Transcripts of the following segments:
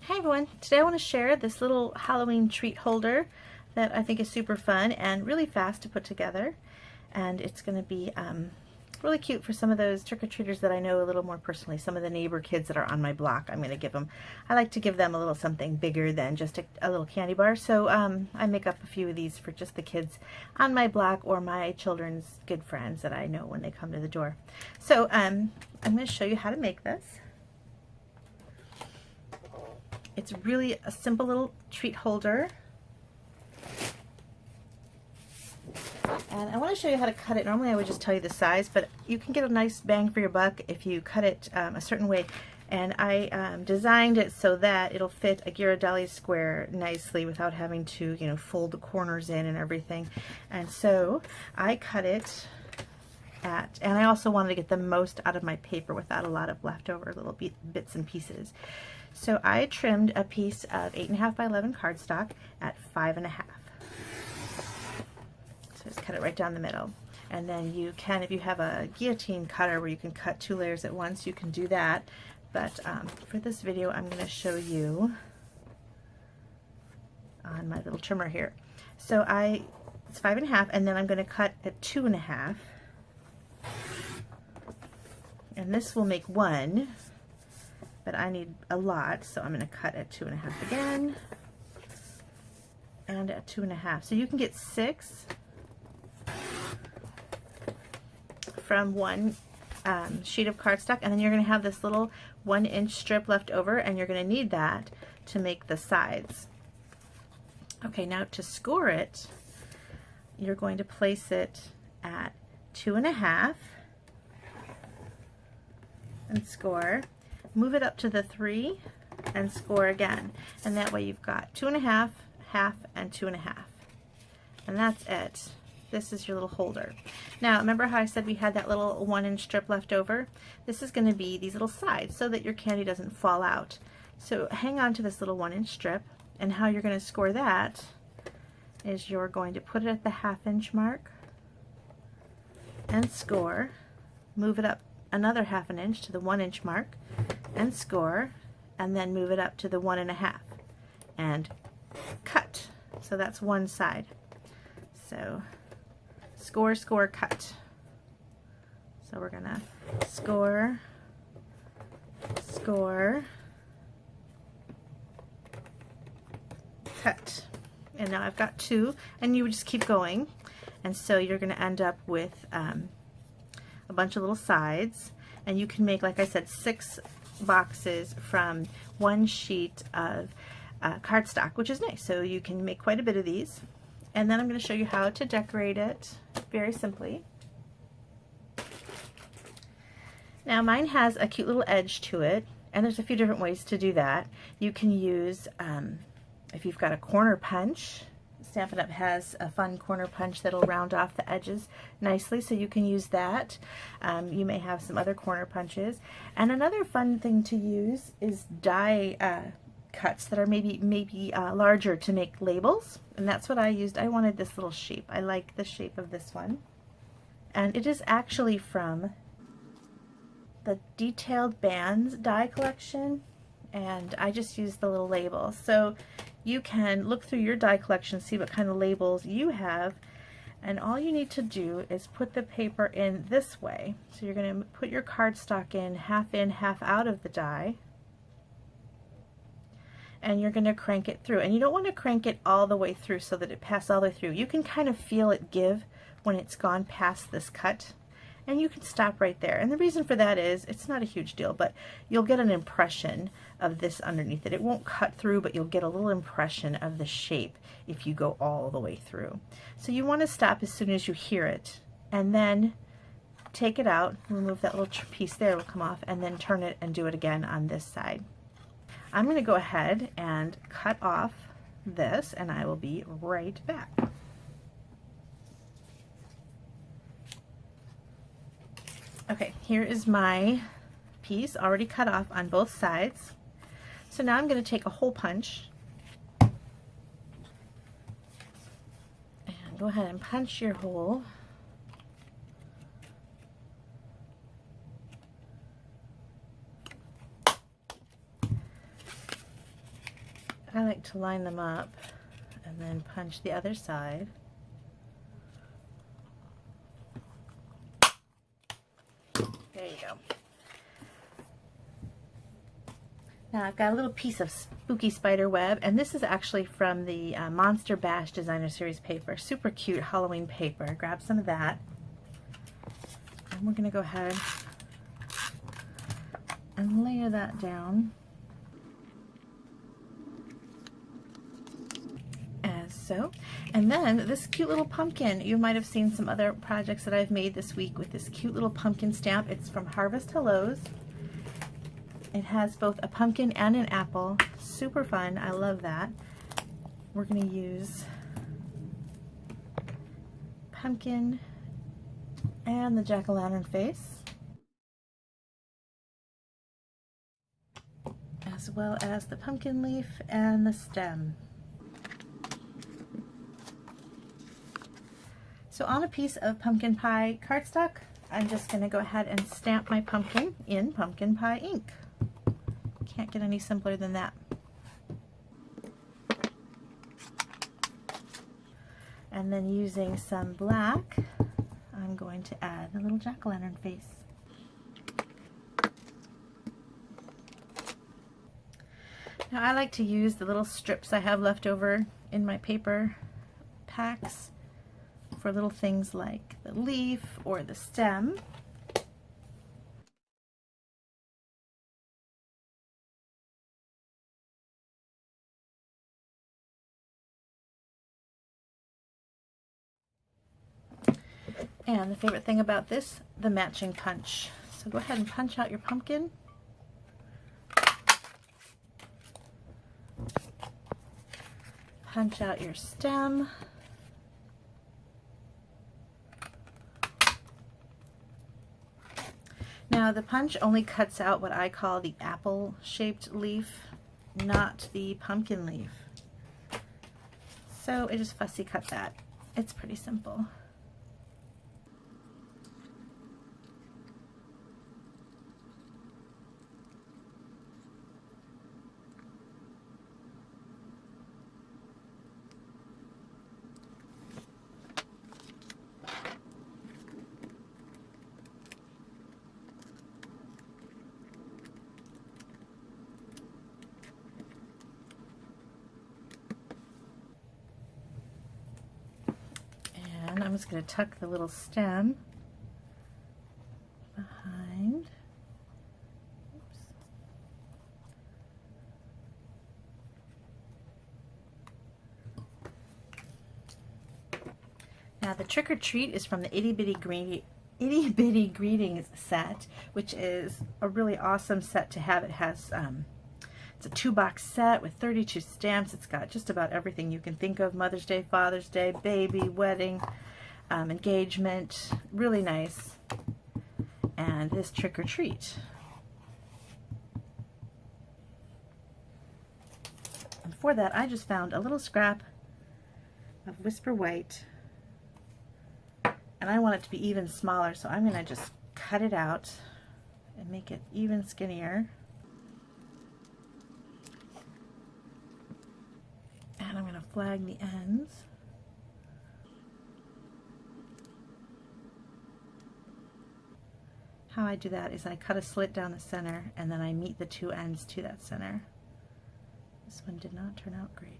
Hi everyone, today I want to share this little Halloween treat holder that I think is super fun and really fast to put together, and it's going to be really cute for some of those trick-or-treaters that I know a little more personally. Some of the neighbor kids that are on my block, I'm going to give them, I like to give them a little something bigger than just a little candy bar, so I make up a few of these for just the kids on my block or my children's good friends that I know when they come to the door. So I'm going to show you how to make this. It's really a simple little treat holder. And I want to show you how to cut it. Normally I would just tell you the size, but you can get a nice bang for your buck if you cut it a certain way. And I designed it so that it'll fit a Ghirardelli square nicely without having to, you know, fold the corners in and everything. And so I cut it at, and I also wanted to get the most out of my paper without a lot of leftover little bits and pieces. So I trimmed a piece of 8.5 by 11 cardstock at 5.5. So just cut it right down the middle. And then you can, if you have a guillotine cutter where you can cut 2 layers at once, you can do that. But for this video, I'm going to show you on my little trimmer here. So it's 5.5, and then I'm going to cut at 2.5. And this will make 1. But I need a lot, so I'm going to cut at 2.5 again, and at 2.5. So you can get 6 from one sheet of cardstock, and then you're going to have this little 1-inch strip left over, and you're going to need that to make the sides. Okay, now to score it, you're going to place it at 2.5 and score. Move it up to the 3 and score again, and that way you've got 2.5, half, and 2.5, and that's it. This is your little holder. Now remember how I said we had that little 1-inch strip left over? This is going to be these little sides so that your candy doesn't fall out. So hang on to this little 1-inch strip, and how you're going to score that is you're going to put it at the 1/2-inch mark and score. Move it up another 1/2 inch to the 1-inch mark and score, and then move it up to the 1.5 and cut. So that's one side. So score, score, cut. So we're gonna score, score, cut. And now I've got 2, and you would just keep going, and so you're gonna end up with a bunch of little sides, and you can make, like I said, 6 boxes from 1 sheet of cardstock, which is nice. So you can make quite a bit of these, and then I'm going to show you how to decorate it very simply. Now mine has a cute little edge to it, and there's a few different ways to do that. You can use, if you've got a corner punch, Stampin Up has a fun corner punch that'll round off the edges nicely, so you can use that. You may have some other corner punches. And another fun thing to use is die cuts that are maybe larger to make labels, and that's what I used. I wanted this little shape. I like the shape of this one. And it is actually from the Detailed Bands die collection, and I just used the little label. So you can look through your die collection, see what kind of labels you have, and all you need to do is put the paper in this way. So you're going to put your cardstock in, half out of the die, and you're going to crank it through. And you don't want to crank it all the way through so that it passes all the way through. You can kind of feel it give when it's gone past this cut, and you can stop right there. And the reason for that is, it's not a huge deal, but you'll get an impression of this underneath it. It won't cut through, but you'll get a little impression of the shape if you go all the way through. So you want to stop as soon as you hear it, and then take it out, remove that little piece there, will come off, and then turn it and do it again on this side. I'm going to go ahead and cut off this, and I will be right back. Okay, here is my piece already cut off on both sides. So now I'm going to take a hole punch and go ahead and punch your hole. I like to line them up and then punch the other side. There you go. Now I've got a little piece of spooky spider web, and this is actually from the Monster Bash Designer Series paper. Super cute Halloween paper. Grab some of that. And we're going to go ahead and layer that down. As so. And then this cute little pumpkin. You might have seen some other projects that I've made this week with this cute little pumpkin stamp. It's from Harvest Hellos. It has both a pumpkin and an apple. Super fun. I love that. We're going to use pumpkin and the jack-o'-lantern face, as well as the pumpkin leaf and the stem. So on a piece of pumpkin pie cardstock, I'm just going to go ahead and stamp my pumpkin in pumpkin pie ink. Can't get any simpler than that. And then using some black, I'm going to add a little jack-o'-lantern face. Now I like to use the little strips I have left over in my paper packs for little things like the leaf or the stem. And the favorite thing about this, the matching punch. So go ahead and punch out your pumpkin. Punch out your stem. Now the punch only cuts out what I call the apple-shaped leaf, not the pumpkin leaf. So I just fussy cut that. It's pretty simple. And I'm just going to tuck the little stem behind. Oops. Now the Trick or Treat is from the Itty Bitty Greetings set, which is a really awesome set to have. It has it's a 2-box set with 32 stamps. It's got just about everything you can think of: Mother's Day, Father's Day, baby, wedding, engagement. Really nice. And this Trick or Treat. And for that, I just found a little scrap of Whisper White, and I want it to be even smaller, so I'm going to just cut it out and make it even skinnier. And I'm going to flag the ends. How I do that is I cut a slit down the center and then I meet the two ends to that center. This one did not turn out great.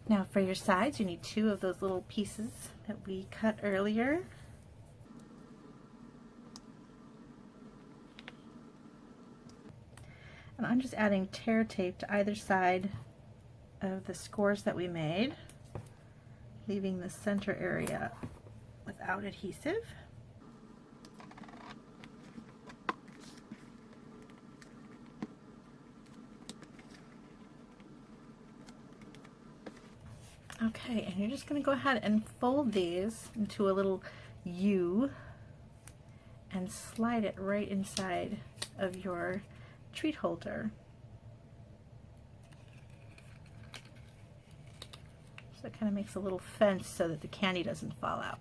Now for your sides, you need 2 of those little pieces that we cut earlier. And I'm just adding tear tape to either side of the scores that we made, leaving the center area without adhesive. Okay, and you're just going to go ahead and fold these into a little U and slide it right inside of your treat holder. So it kind of makes a little fence so that the candy doesn't fall out.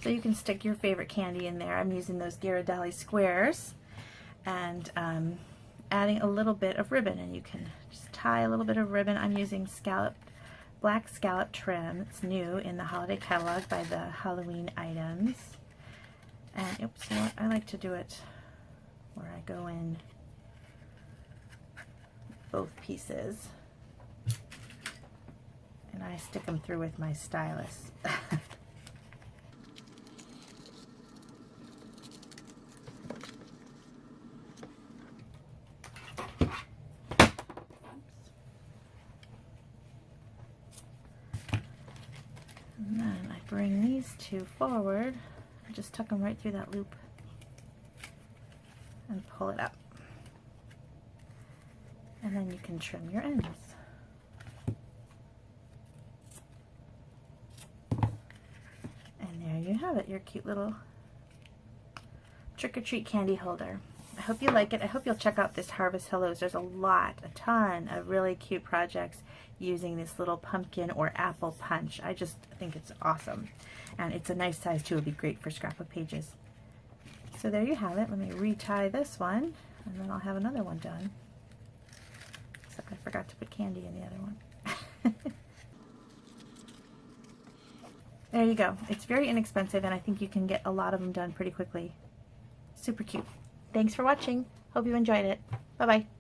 So you can stick your favorite candy in there. I'm using those Ghirardelli squares and adding a little bit of ribbon, and you can just tie a little bit of ribbon. I'm using black scallop trim. It's new in the holiday catalog by the Halloween items. And oops, you know what? I like to do it where I go in both pieces and I stick them through with my stylus. And then I bring these two forward, I just tuck them right through that loop and pull it up. And then you can trim your ends. And there you have it, your cute little trick-or-treat candy holder. I hope you like it. I hope you'll check out this Harvest Hellos. There's a ton of really cute projects using this little pumpkin or apple punch. I just think it's awesome. And it's a nice size too. It would be great for scrapbook pages. So there you have it. Let me retie this one and then I'll have another one done. Except I forgot to put candy in the other one. There you go. It's very inexpensive and I think you can get a lot of them done pretty quickly. Super cute. Thanks for watching. Hope you enjoyed it. Bye-bye.